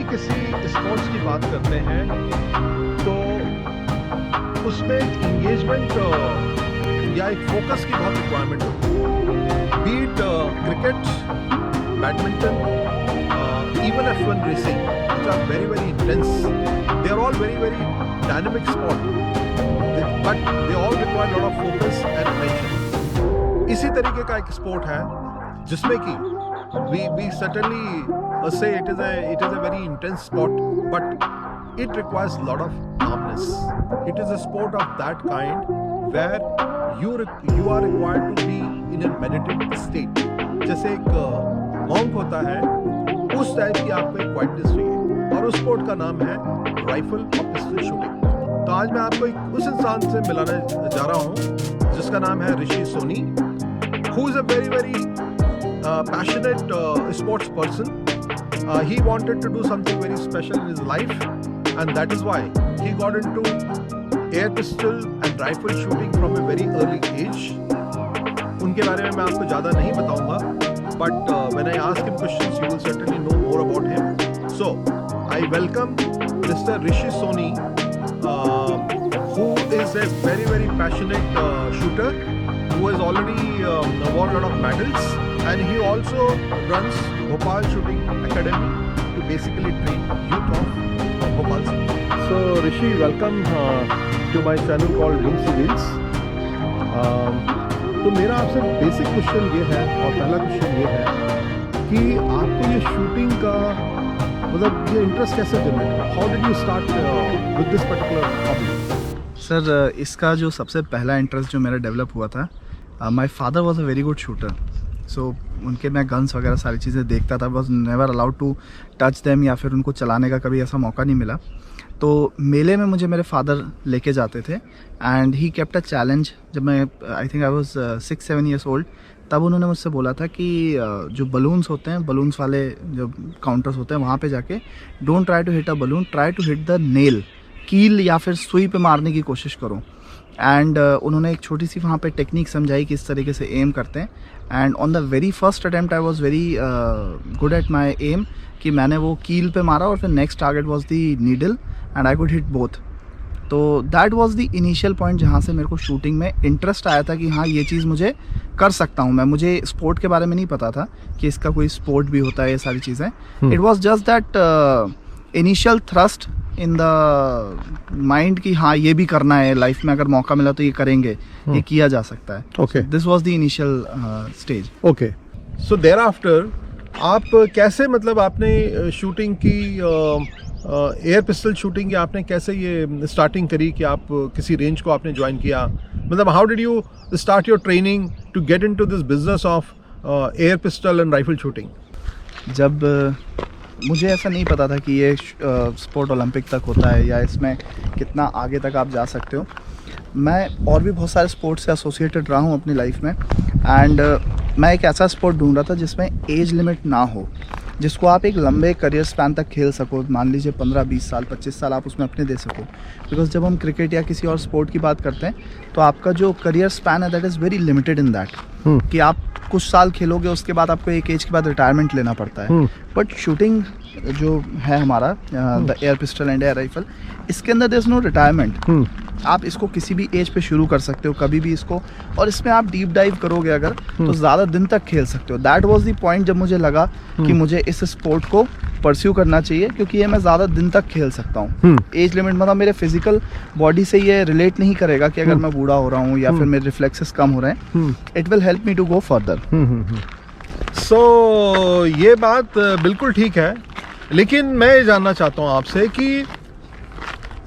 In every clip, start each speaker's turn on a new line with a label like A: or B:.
A: किसी स्पोर्ट्स की बात करते हैं तो उसमें इंगेजमेंट या एक फोकस की बहुत रिक्वायरमेंट होती है। Be it cricket, badminton, even F1 racing, which are very very intense. They are all very very dynamic sport, but they all require a lot of focus and attention. इसी तरीके का एक स्पोर्ट है जिसमें कि we certainly say it is a very intense sport, but it requires a lot of calmness. It is a sport of that kind where you are required to be in a meditative state. जैसे एक monk होता है, उस type की आपको एक quietness चाहिए, और उस स्पोर्ट का नाम है राइफल और पिस्टल शूटिंग। तो आज मैं आपको उस इंसान से मिलाने जा रहा हूँ जिसका नाम है ऋषि Soni, who is a very very passionate sports person. He wanted to do something very special in his life, and that is why he got into air pistol and rifle shooting from a very early age. उनके बारे में मैं आपको ज़्यादा नहीं बताऊंगा, but when I ask him questions, you will certainly know more about him. So I welcome Mr. Rishi Soni, who is a very very passionate shooter, who has already won a lot of medals, and he also runs Bhopal Shooting Academy to basically train youth of Bhopal City. So Rishi, welcome to my channel called Wings to Wheels. तो मेरा आपसे basic question ये है, और पहला question ये है कि आपको ये शूटिंग का मतलब ये इंटरेस्ट कैसे जनरेट हुआ? How did you start with this particular hobby?
B: Sir, इसका जो सबसे पहला इंटरेस्ट जो मेरा डेवलप हुआ था, my father was a very good shooter. So उनके मैं गन्स वगैरह सारी चीज़ें देखता था, was never allowed to touch them या फिर उनको चलाने का कभी ऐसा मौका नहीं मिला. तो मेले में मुझे मेरे फादर लेके जाते थे, and he kept a challenge. जब मैं I think I was 6-7 years old, तब उन्होंने मुझसे बोला था कि जो बलून्स होते हैं, बलून्स वाले जो काउंटर्स होते हैं, वहाँ पे जाके don't try to hit a balloon, try to hit the nail, कील या फिर सुई पे मारने की कोशिश करो. एंड उन्होंने एक छोटी सी वहाँ पे टेक्निक समझाई कि इस तरीके से एम करते हैं. And on the very first attempt I was very good at my aim, कि मैंने वो कील पे मारा और फिर next target was the needle and I could hit both. तो that was the initial point जहाँ से मेरे को शूटिंग में इंटरेस्ट आया था कि हाँ, ये चीज़ मुझे कर सकता हूँ मैं. मुझे स्पोर्ट के बारे में नहीं पता था कि इसका कोई स्पोर्ट भी होता है, ये सारी चीज़ें. It was just that initial thrust in the mind कि हाँ, ये भी करना है लाइफ में, अगर मौका मिला तो ये करेंगे, ये किया जा सकता है.
A: Okay,
B: this was the initial stage.
A: Okay, so thereafter आप कैसे, मतलब आपने शूटिंग की एयर पिस्टल शूटिंग की आपने कैसे ये स्टार्टिंग करी कि आप किसी रेंज को आपने ज्वाइन किया? मतलब how did you start your training to get into this business of air pistol and rifle shooting?
B: जब मुझे ऐसा नहीं पता था कि ये स्पोर्ट ओलंपिक तक होता है या इसमें कितना आगे तक आप जा सकते हो. मैं और भी बहुत सारे स्पोर्ट्स से एसोसिएटेड रहा हूँ अपनी लाइफ में, एंड मैं एक ऐसा स्पोर्ट ढूंढ रहा था जिसमें एज लिमिट ना हो, जिसको आप एक लंबे करियर स्पैन तक खेल सको. मान लीजिए 15-20 साल 25 साल आप उसमें अपने दे सको. बिकॉज जब हम क्रिकेट या किसी और स्पोर्ट की बात करते हैं तो आपका जो करियर स्पैन है that is very limited in that, कि आप कुछ साल खेलोगे, उसके बाद आपको एक एज के बाद रिटायरमेंट लेना पड़ता है. बट शूटिंग जो है हमारा, the air pistol and air rifle, इसके अंदर देयर इज नो रिटायरमेंट. आप इसको किसी भी एज पे शुरू कर सकते हो, कभी भी इसको, और इसमें आप डीप डाइव करोगे अगर तो ज़्यादा दिन तक खेल सकते हो. दैट वाज द पॉइंट जब मुझे लगा कि मुझे इस स्पोर्ट को परस्यू करना चाहिए, क्योंकि ये मैं ज़्यादा दिन तक खेल सकता हूँ. एज लिमिट मतलब मेरे फिजिकल बॉडी से ये रिलेट नहीं करेगा कि अगर मैं बूढ़ा हो रहा हूँ या फिर मेरे रिफ्लेक्सेस कम हो रहे हैं. It will help me to go further.
A: So ये बात बिल्कुल ठीक है, लेकिन मैं ये जानना चाहता हूँ आपसे कि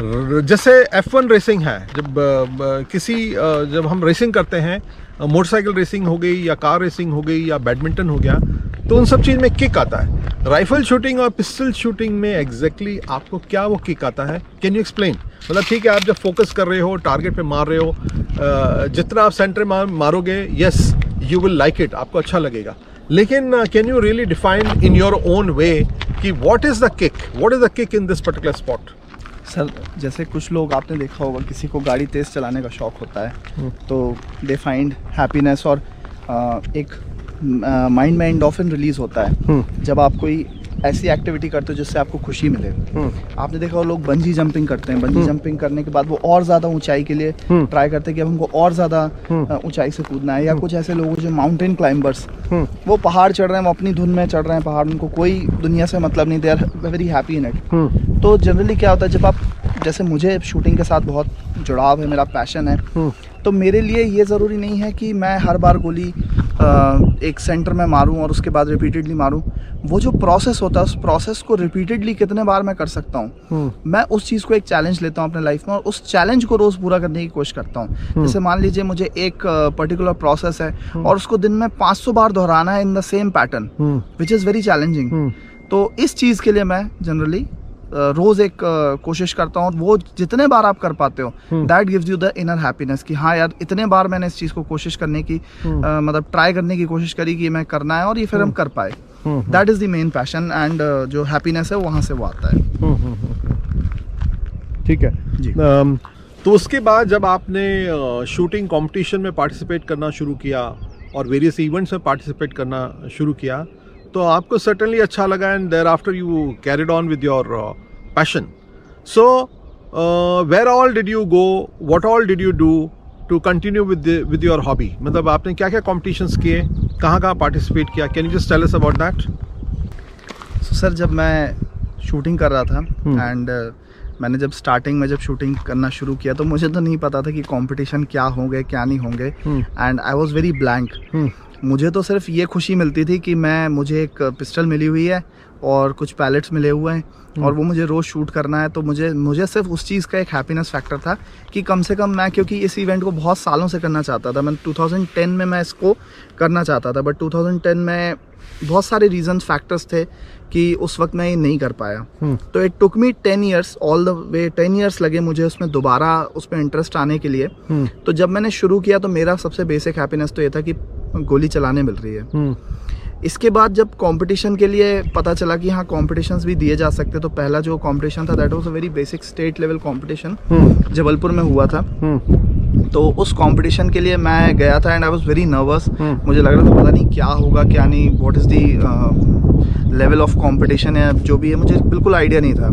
A: जैसे F1 रेसिंग है, जब हम रेसिंग करते हैं, मोटरसाइकिल रेसिंग हो गई या कार रेसिंग हो गई या बैडमिंटन हो गया, तो उन सब चीज़ में किक आता है. राइफल शूटिंग और पिस्टल शूटिंग में एग्जैक्टली आपको क्या वो किक आता है? Can you explain? मतलब ठीक है, आप जब फोकस कर रहे हो, टारगेट पे मार रहे हो, जितना आप सेंटर मारोगे, yes you will like it, आपको अच्छा लगेगा. लेकिन can you really define in your own way कि what is the kick in this particular spot?
B: Sir, जैसे कुछ लोग आपने देखा होगा, किसी को गाड़ी तेज़ चलाने का शौक़ होता है, तो दे फाइंड हैप्पीनेस, और एक माइंड में एंडोर्फिन रिलीज़ होता है जब आप कोई ऐसी एक्टिविटी करते हो जिससे आपको खुशी मिले। आपने देखा वो लोग बंजी जंपिंग करते हैं, बंजी जंपिंग करने के बाद वो और ज़्यादा ऊंचाई के लिए ट्राई करते हैं कि अब हमको और ज़्यादा ऊंचाई से कूदना है। या कुछ ऐसे लोग जो माउंटेन क्लाइंबर्स, वो पहाड़ चढ़ रहे हैं, वो अपनी धुन में चढ़ रहे हैं पहाड़, उनको कोई दुनिया से मतलब नहीं, they are very happy in it. तो जनरली क्या होता है, जब आप, जैसे मुझे शूटिंग के साथ बहुत जुड़ाव है, मेरा पैशन है, तो मेरे लिए ये ज़रूरी नहीं है कि मैं हर बार गोली एक सेंटर में मारूं और उसके बाद रिपीटेडली मारूं। वो जो प्रोसेस होता है, उस प्रोसेस को रिपीटेडली कितने बार मैं कर सकता हूं, मैं उस चीज़ को एक चैलेंज लेता हूं अपने लाइफ में और उस चैलेंज को रोज़ पूरा करने की कोशिश करता हूं। जैसे मान लीजिए मुझे एक पर्टिकुलर प्रोसेस है और उसको दिन में 500 बार दोहराना है in the same pattern, which is very challenging. तो इस चीज़ के लिए मैं जनरली रोज़ एक कोशिश करता हूँ। वो जितने बार आप कर पाते हो, that gives you the inner happiness कि हाँ यार, इतने बार मैंने इस चीज़ को कोशिश करने की मतलब ट्राई करने की कोशिश करी कि मैं करना है, और ये फिर हम कर पाए। That is the main passion, and जो हैप्पीनेस है वहाँ से वो आता है।
A: ठीक है
B: जी।
A: तो उसके बाद जब आपने शूटिंग कंपटीशन में पार्टिसिपेट करना शुरू किया और वेरियस इवेंट्स में पार्टिसिपेट करना शुरू किया, तो आपको सर्टेनली अच्छा लगा, and thereafter you carried on with your passion. So where all did you go, what all did you do to continue with your hobby? मतलब आपने क्या क्या कॉम्पिटिशन्स किए, कहाँ कहाँ पार्टिसिपेट किया? Can you just tell us about that?
B: So sir, जब मैं शूटिंग कर रहा था एंड मैंने जब स्टार्टिंग में जब शूटिंग करना शुरू किया, तो मुझे तो नहीं पता था कि कंपटीशन क्या होंगे क्या नहीं होंगे, and I was very blank. मुझे तो सिर्फ ये खुशी मिलती थी कि मुझे एक पिस्टल मिली हुई है और कुछ पैलेट्स मिले हुए हैं और वो मुझे रोज़ शूट करना है। तो मुझे सिर्फ उस चीज़ का एक हैप्पीनेस फैक्टर था कि कम से कम मैं, क्योंकि इस इवेंट को बहुत सालों से करना चाहता था, मैं 2010 में मैं इसको करना चाहता था, बट 2010 में बहुत सारे रीजंस फैक्टर्स थे कि उस वक्त मैं ये नहीं कर पाया। तो it took me 10 years, all the way 10 years लगे मुझे उसमें दोबारा उसमें इंटरेस्ट आने के लिए। तो जब मैंने शुरू किया तो मेरा सबसे बेसिक हैप्पीनेस तो ये था कि गोली चलाने मिल रही है। इसके बाद जब कंपटीशन के लिए पता चला कि हाँ कॉम्पिटिशन्स भी दिए जा सकते, तो पहला जो कंपटीशन था that was a very basic state level competition, Jabalpur में हुआ था। तो उस कंपटीशन के लिए मैं गया था and I was very nervous. मुझे लग रहा था पता नहीं क्या होगा क्या नहीं, what is the level of competition है, जो भी है मुझे बिल्कुल आइडिया नहीं था।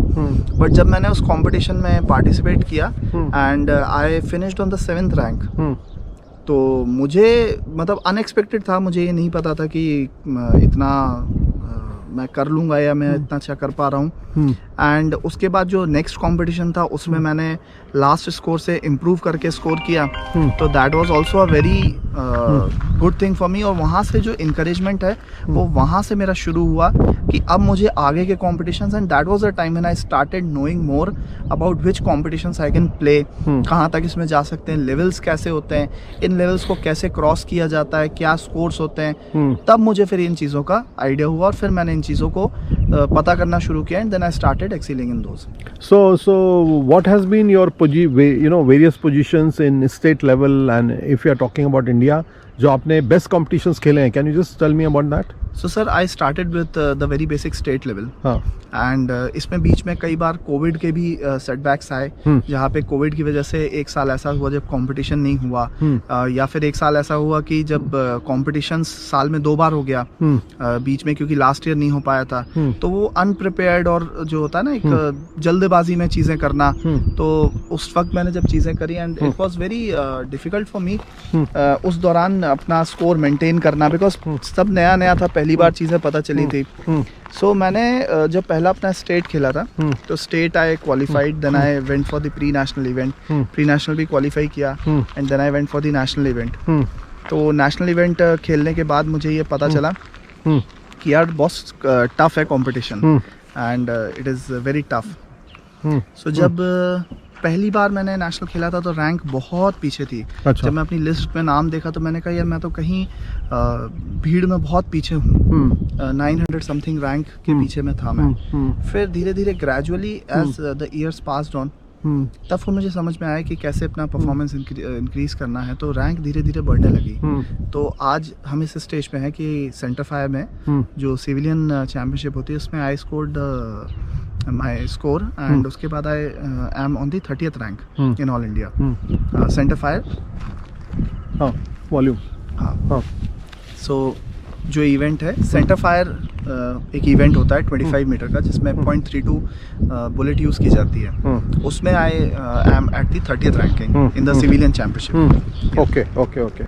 B: बट जब मैंने उस कंपटीशन में पार्टिसिपेट किया and I finished on the 7th rank. तो मुझे मतलब अनएक्सपेक्टेड था, मुझे ये नहीं पता था कि इतना मैं कर लूँगा या मैं इतना अच्छा कर पा रहा हूँ। एंड उसके बाद जो नेक्स्ट कंपटीशन था उसमें मैंने लास्ट स्कोर से इम्प्रूव करके स्कोर किया, तो that was also a very good thing for me. और वहाँ से जो इंकरेजमेंट है वो वहाँ से मेरा शुरू हुआ कि अब मुझे आगे के competitions, and that was the time when I started knowing more about which competitions I can play, कहाँ तक इसमें जा सकते हैं, लेवल्स कैसे होते हैं, इन लेवल्स को कैसे क्रॉस किया जाता है, क्या स्कोर्स होते हैं। तब मुझे फिर इन चीज़ों का आइडिया हुआ और फिर मैंने इन चीज़ों को पता करना शुरू किया, and then I started excelling in those.
A: So what has been your various positions in state level, and if you are talking about India, जो आपने best competitions खेले हैं, can you just tell me about that?
B: So sir, I started with the very basic state level.
A: हाँ.
B: And इसमें बीच में कई बार Covid के भी सेटबैक्स आए, जहाँ पे कोविड की वजह से एक साल ऐसा हुआ जब कंपटीशन नहीं हुआ, या फिर एक साल ऐसा हुआ कि जब कंपटीशन साल में 2 बार हो गया बीच में, क्योंकि लास्ट ईयर नहीं हो पाया था। तो वो अनप्रिपेयर्ड और जो होता है ना एक जल्दबाजी में चीज़ें करना, तो उस वक्त मैंने जब चीज़ें करी and it was very difficult for me उस दौरान अपना स्कोर मेंटेन करना, बिकॉज सब नया नया था, पहली बार चीज़ें पता चली थी। सो मैंने जब पहला अपना स्टेट खेला था तो state I qualified, then I went for the pre national event, pre national भी क्वालिफाई किया, and then I went for the national event. तो नेशनल इवेंट खेलने के बाद मुझे ये पता चला कि यार बहुत टफ है competition, and it is very tough. So जब पहली बार मैंने नेशनल खेला था तो रैंक बहुत पीछे थी।
A: अच्छा।
B: जब मैं अपनी लिस्ट में नाम देखा तो मैंने कहा यार मैं तो कहीं भीड़ में बहुत पीछे हूँ, 900 समथिंग रैंक के पीछे में था मैं। फिर धीरे धीरे gradually as the years passed on, तब फिर मुझे समझ में आया कि कैसे अपना परफॉर्मेंस इंक्रीज करना है, तो रैंक धीरे धीरे बढ़ने लगी। तो आज हम इस स्टेज पे हैं कि सेंटर फायर में जो सिविलियन चैंपियनशिप होती है उसमें I scored my score, and उसके बाद I am on the 30th rank in all India centre fire
A: volume.
B: हाँ। सो जो इवेंट है सेंटर फायर एक इवेंट होता है 25 मीटर का जिसमें 0.32 बुलेट यूज़ की जाती है, उसमें I am at the 30th ranking in the civilian championship.
A: Okay.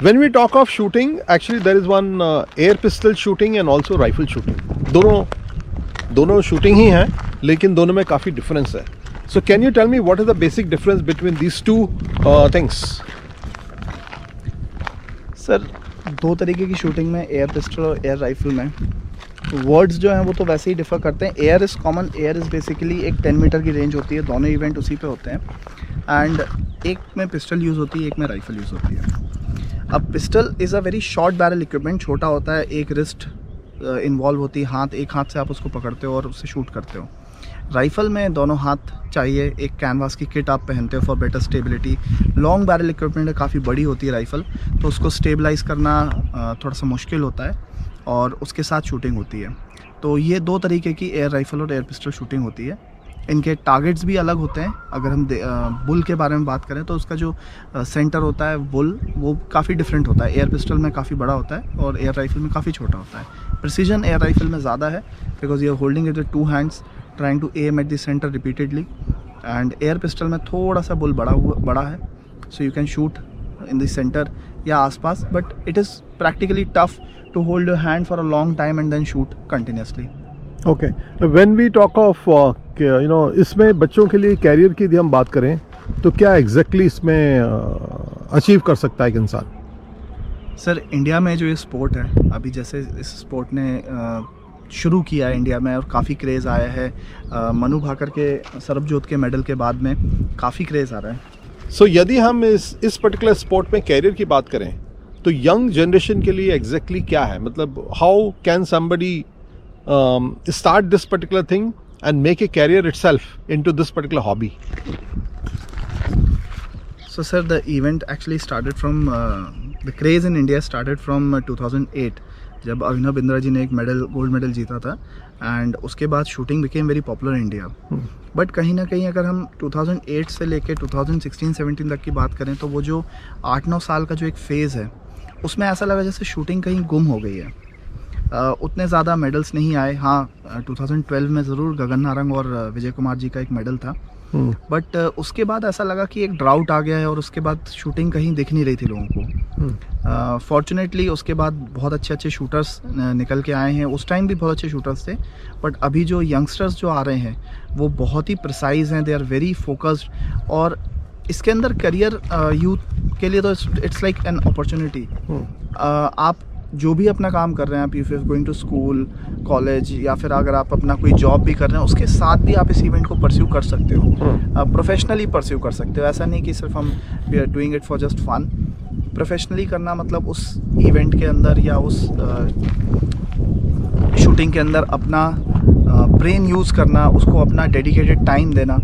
A: When we talk of shooting, actually there is one air pistol shooting and also rifle shooting. दोनों shooting ही हैं, लेकिन दोनों में काफ़ी difference है. So can you tell me what is the basic difference between these two things?
B: Sir, दो तरीके की शूटिंग में, एयर पिस्टल और एयर राइफल में वर्ड्स जो हैं वो तो वैसे ही डिफ़र करते हैं। Air is common, air is basically एक 10 मीटर की रेंज होती है, दोनों इवेंट उसी पे होते हैं। एंड एक में पिस्टल यूज़ होती है, एक में राइफल यूज़ होती है। अब pistol is a very short barrel equipment, छोटा होता है, एक रिस्ट इन्वॉल्व होती है, एक हाथ से आप उसको पकड़ते हो और उससे शूट करते हो। राइफ़ल में दोनों हाथ चाहिए, एक कैनवास की किट आप पहनते हो for better stability. Long barrel equipment काफ़ी बड़ी होती है राइफ़ल, तो उसको स्टेबलाइज़ करना थोड़ा सा मुश्किल होता है और उसके साथ शूटिंग होती है। तो ये दो तरीके की एयर राइफ़ल और एयर पिस्टल शूटिंग होती है। इनके टारगेट्स भी अलग होते हैं। अगर हम बुल के बारे में बात करें तो उसका जो सेंटर होता है बुल, वो काफ़ी डिफरेंट होता है। एयर पिस्टल में काफ़ी बड़ा होता है और एयर राइफ़ल में काफ़ी छोटा होता है। प्रिसीजन एयर राइफ़ल में ज़्यादा है because you are holding it with 2 hands trying to aim at the centre repeatedly. And air pistol में थोड़ा सा बुल बड़ा है, so you can shoot in the centre या आसपास, but it is practically tough to hold your hand for a long time and then shoot continuously.
A: Okay, when we talk of इसमें बच्चों के लिए कैरियर की यदि हम बात करें तो क्या एग्जैक्टली इसमें अचीव कर सकता है एक इंसान?
B: सर, इंडिया में जो ये स्पोर्ट है, अभी जैसे इस स्पोर्ट ने शुरू किया है इंडिया में और काफ़ी क्रेज़ आया है। मनु भाकर के सरबजोत के मेडल के बाद में काफ़ी क्रेज़ आ रहा है।
A: सो यदि हम इस पर्टिकुलर स्पोर्ट में कैरियर की बात करें तो यंग जनरेशन के लिए एग्जैक्टली क्या है, मतलब how can somebody start this particular thing and make a career itself into this particular hobby?
B: So sir, the event actually started from the craze in India started from 2008 जब अभिनव बिंद्रा जी ने एक gold medal जीता था, and उसके बाद shooting became very popular in India. But कहीं ना कहीं अगर हम 2008 से लेके 2016-17 तक की बात करें तो वो जो 8-9 साल का जो एक फेज़ है उसमें ऐसा लगा जैसे शूटिंग कहीं गुम हो गई है। उतने ज़्यादा मेडल्स नहीं आए। हाँ, 2012 में ज़रूर गगन नारंग और विजय कुमार जी का एक मेडल था, बट उसके बाद ऐसा लगा कि एक ड्राउट आ गया है और उसके बाद शूटिंग कहीं दिख नहीं रही थी लोगों को। फॉर्चुनेटली उसके बाद बहुत अच्छे शूटर्स निकल के आए हैं। उस टाइम भी बहुत अच्छे शूटर्स थे, बट अभी जो यंगस्टर्स जो आ रहे हैं वो बहुत ही प्रिसाइज हैं, दे आर वेरी फोकस्ड। और इसके अंदर करियर यूथ के लिए तो इट्स लाइक एन अपॉर्चुनिटी। आप जो भी अपना काम कर रहे हैं, आप if you going to school, college, या फिर अगर आप अपना कोई जॉब भी कर रहे हैं, उसके साथ भी आप इस इवेंट को परस्यू कर सकते हो, प्रोफेशनली परस्यू कर सकते हो। ऐसा नहीं कि सिर्फ हम we are doing it for just fun. Professionally करना मतलब उस इवेंट के अंदर या उस शूटिंग के अंदर अपना ब्रेन यूज़ करना, उसको अपना डेडिकेटेड टाइम देना।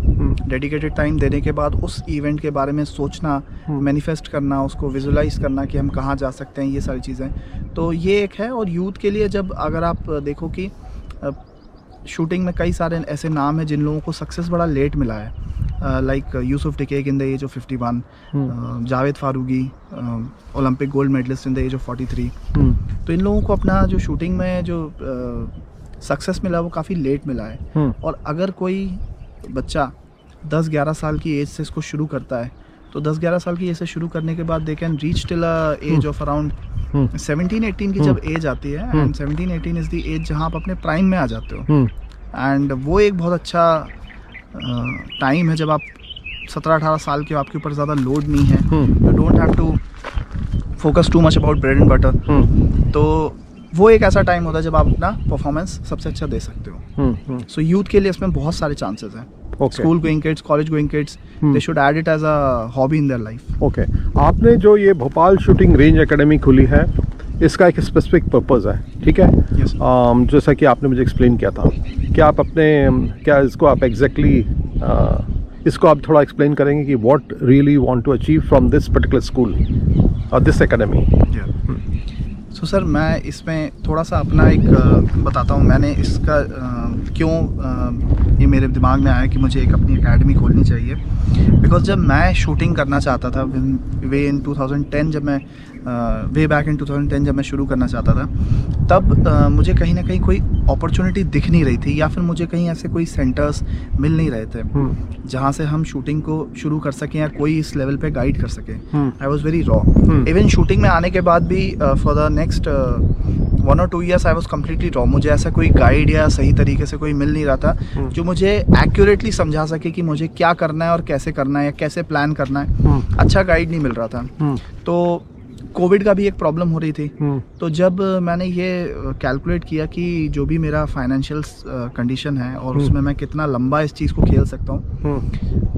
B: डेडिकेटेड टाइम देने के बाद उस इवेंट के बारे में सोचना, मैनिफेस्ट करना, उसको विजुलाइज करना कि हम कहाँ जा सकते हैं, ये सारी चीज़ें। तो ये एक है। और यूथ के लिए जब अगर आप देखो कि शूटिंग में कई सारे ऐसे नाम हैं जिन लोगों को सक्सेस बड़ा लेट मिला है, लाइक यूसुफ टिकेक in the age of 51, Javed Farooqui Olympic gold medalist in the age of 43। तो इन लोगों को अपना जो शूटिंग में जो सक्सेस मिला वो काफ़ी लेट मिला है। और अगर कोई बच्चा 10-11 साल की एज से इसको शुरू करता है तो 10-11 साल की एज से शुरू करने के बाद they can reach till a age of around 17-18 की जब एज आती है, एंड 17-18 इज़ द एज जहाँ आप अपने प्राइम में आ जाते हो। एंड वो एक बहुत अच्छा टाइम है जब आप 17-18 साल के हो, आपके ऊपर ज़्यादा लोड नहीं है, you don't have to focus too much about bread and butter. तो वो एक ऐसा टाइम होता है जब आप अपना परफॉर्मेंस सबसे अच्छा दे सकते हो। सो यूथ के लिए इसमें बहुत सारे चांसेस हैं। School going kids, college going kids, they should add it as a hobby in their life.
A: Okay, आपने जो ये भोपाल शूटिंग रेंज एकेडमी खुली है, इसका एक स्पेसिफिक पर्पस है, ठीक है?
B: Yes.
A: जैसा कि आपने मुझे एक्सप्लेन किया था, क्या इसको आप एग्जैक्टली इसको आप थोड़ा एक्सप्लेन करेंगे कि what really want to achieve from this particular school और दिस एकेडमी?
B: सो सर, मैं इसमें थोड़ा सा अपना एक बताता हूँ। मैंने इसका क्यों ये मेरे दिमाग में आया कि मुझे एक अपनी एकेडमी खोलनी चाहिए। बिकॉज जब मैं शूटिंग करना चाहता था वे इन 2010 जब मैं वे बैक इन 2010 जब मैं शुरू करना चाहता था, तब मुझे कहीं ना कहीं कोई अपॉर्चुनिटी दिख नहीं रही थी, या फिर मुझे कहीं ऐसे कोई सेंटर्स मिल नहीं रहे थे जहाँ से हम शूटिंग को शुरू कर सकें या कोई इस लेवल पे गाइड कर सके। I was very raw. Even shooting में आने के बाद भी for the next 1 or 2 years I was completely raw. मुझे ऐसा कोई गाइड या सही तरीके से कोई मिल नहीं रहा था जो मुझे एक्यूरेटली समझा सके कि मुझे क्या करना है और कैसे करना है या कैसे प्लान करना है। अच्छा गाइड नहीं मिल रहा था। तो कोविड का भी एक प्रॉब्लम हो रही थी। तो जब मैंने ये कैलकुलेट किया कि जो भी मेरा फाइनेंशियल कंडीशन है और उसमें मैं कितना लंबा इस चीज़ को खेल सकता हूँ,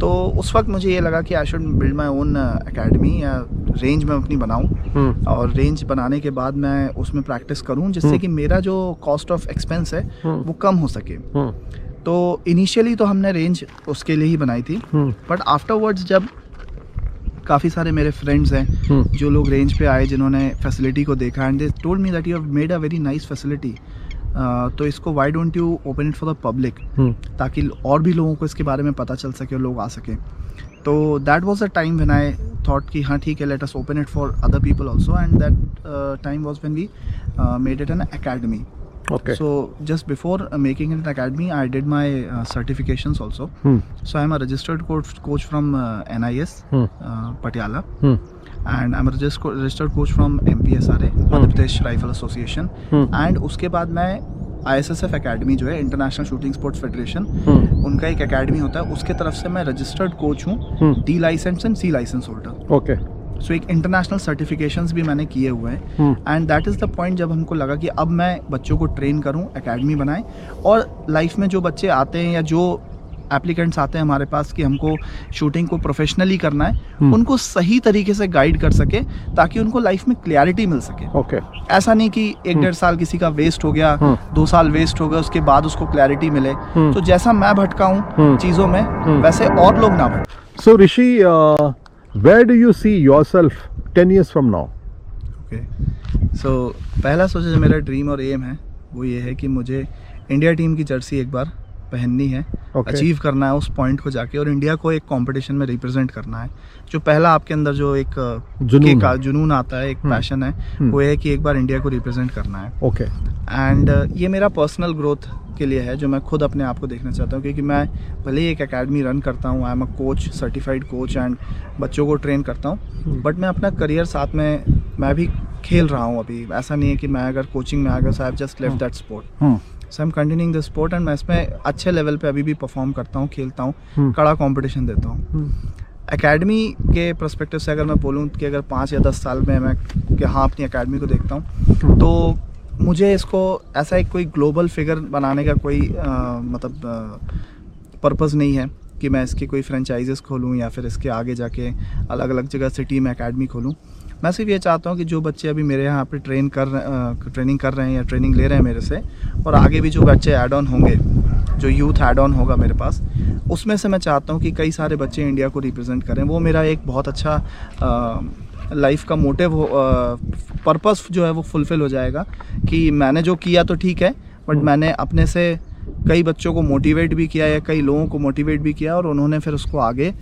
B: तो उस वक्त मुझे ये लगा कि I should build my own academy या रेंज में अपनी बनाऊँ, और रेंज बनाने के बाद मैं उसमें प्रैक्टिस करूँ जिससे कि मेरा जो कॉस्ट ऑफ एक्सपेंस है वो कम हो सके। तो इनिशियली तो हमने रेंज उसके लिए ही बनाई थी, बट आफ्टरवर्ड्स जब काफ़ी सारे मेरे फ्रेंड्स हैं जो लोग रेंज पे आए, जिन्होंने फैसिलिटी को देखा, and they told me that you have made a very nice facility, तो इसको why don't you open it for the public, ताकि और भी लोगों को इसके बारे में पता चल सके और लोग आ सके। तो that was the time when I thought कि हाँ ठीक है, let us open it for other people also, and that time was when we made it an academy.
C: Okay.
B: So just before making it an academy, I did my certifications also. So I'm a registered coach from NIS, Patiala, and I'm a registered coach from MPSRA, Madhya Pradesh Rifle Association. And उसके बाद मैं ISSF Academy जो है international shooting sports federation, उनका एक academy होता है, उसके तरफ से मैं रजिस्टर्ड कोच हूँ, D licence and C licence holder.
C: Okay.
B: So एक इंटरनेशनल सर्टिफिकेशंस भी मैंने किए हुए हैं, and that is the point जब हमको लगा कि अब मैं बच्चों को ट्रेन करूं, एकेडमी बनाएं, और लाइफ में जो बच्चे आते हैं या जो एप्लीकेंट्स आते हैं हमारे पास कि हमको शूटिंग को प्रोफेशनली करना है, उनको सही तरीके से गाइड कर सके ताकि उनको लाइफ में क्लैरिटी मिल सके।
C: ओके।
B: ऐसा नहीं कि 1-1.5 साल किसी का वेस्ट हो गया, 2 साल वेस्ट हो गया, उसके बाद उसको क्लैरिटी मिले। तो जैसा मैं भटका हूँ चीज़ों में, वैसे और लोग ना भटके।
C: So Rishi, where do you see yourself 10 years from now?
B: Okay, सो पहला सोचा जो मेरा ड्रीम और एम है वो ये है कि मुझे इंडिया टीम की जर्सी एक बार पहननी है, अचीव करना है उस पॉइंट को जाके, और इंडिया को एक कंपटीशन में रिप्रेजेंट करना है। जो पहला आपके अंदर जो एक जुनून आता है, एक पैशन है, वो है कि एक बार इंडिया को रिप्रेजेंट करना है।
C: ओके।
B: एंड ये मेरा पर्सनल ग्रोथ के लिए है, जो मैं खुद अपने आप को देखना चाहता हूँ, क्योंकि मैं भले ही एक एकेडमी रन करता हूँ, I am a coach, certified coach, and बच्चों को ट्रेन करता हूँ, बट मैं अपना करियर साथ में मैं भी खेल रहा हूँ अभी। ऐसा नहीं है कि मैं अगर कोचिंग में आ गया, so I have just left that sport, so I am continuing the sport, and मैं इसमें अच्छे लेवल पे अभी भी परफॉर्म करता हूँ, खेलता हूँ, कड़ा कंपटीशन देता हूँ। एकेडमी के पर्सपेक्टिव से अगर मैं बोलूँ कि अगर 5 या 10 साल में मैं हाँ अपनी एकेडमी को देखता हूँ, तो मुझे इसको ऐसा एक कोई ग्लोबल फिगर बनाने का कोई मतलब पर्पज़ नहीं है कि मैं इसकी कोई फ्रेंचाइजेस खोलूँ या फिर इसके आगे जाके अलग अलग जगह सिटी में एकेडमी खोलूँ। मैं सिर्फ ये चाहता हूँ कि जो बच्चे अभी मेरे यहाँ पे ट्रेनिंग कर रहे हैं या ट्रेनिंग ले रहे हैं मेरे से, और आगे भी जो बच्चे ऐड ऑन होंगे, जो यूथ ऐड ऑन होगा मेरे पास, उसमें से मैं चाहता हूँ कि कई सारे बच्चे इंडिया को रिप्रेजेंट करें। वो मेरा एक बहुत अच्छा लाइफ का मोटिव हो, पर्पस जो है वो फुलफ़िल हो जाएगा कि मैंने जो किया तो ठीक है, बट मैंने अपने से कई बच्चों को मोटिवेट भी किया या कई लोगों को मोटिवेट भी किया, और उन्होंने फिर उसको आगे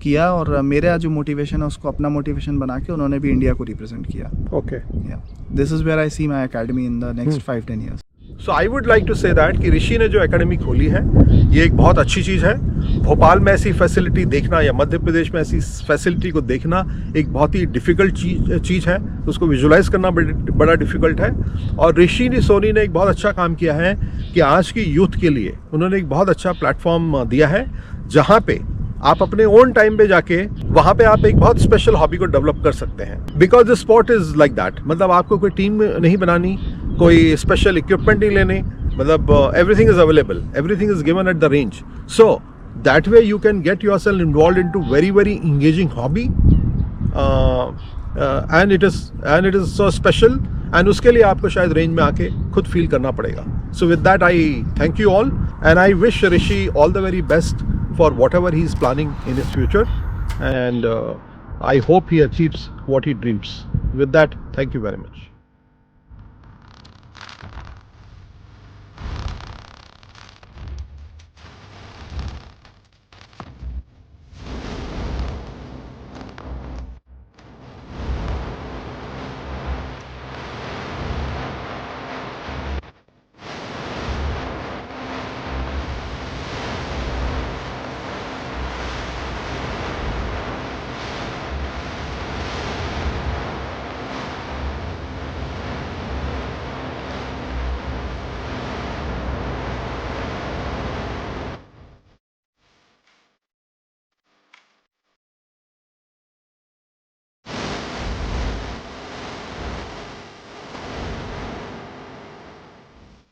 B: किया, और मेरा जो मोटिवेशन है उसको अपना मोटिवेशन बना के उन्होंने भी इंडिया को रिप्रेजेंट किया।
C: Okay.
B: This is where I see my academy in the next 5-10 years.
A: So I would like to say that कि ऋषि ने जो एकेडमी खोली है ये एक बहुत अच्छी चीज़ है। भोपाल में ऐसी फैसिलिटी देखना या मध्य प्रदेश में ऐसी फैसिलिटी को देखना एक बहुत ही डिफ़िकल्ट चीज़ है, उसको विजुलाइज करना बड़ा डिफ़िकल्ट है। और ऋषि सोनी ने एक बहुत अच्छा काम किया है कि आज की यूथ के लिए उन्होंने एक बहुत अच्छा प्लेटफॉर्म दिया है, जहाँ पे आप अपने ओन टाइम पे जाके वहाँ पे आप एक बहुत स्पेशल हॉबी को डेवलप कर सकते हैं। Because the sport is like that, मतलब आपको कोई टीम नहीं बनानी, कोई स्पेशल इक्विपमेंट नहीं लेने, मतलब everything is available, everything is given at the range. So that way you can get yourself involve into very very engaging hobby, and it is so special, and उसके लिए आपको शायद range में आके खुद feel करना पड़ेगा। So with that I thank you all, and I wish Rishi all the very best for whatever he is planning in his future, and I hope he achieves what he dreams. With that, thank you very much.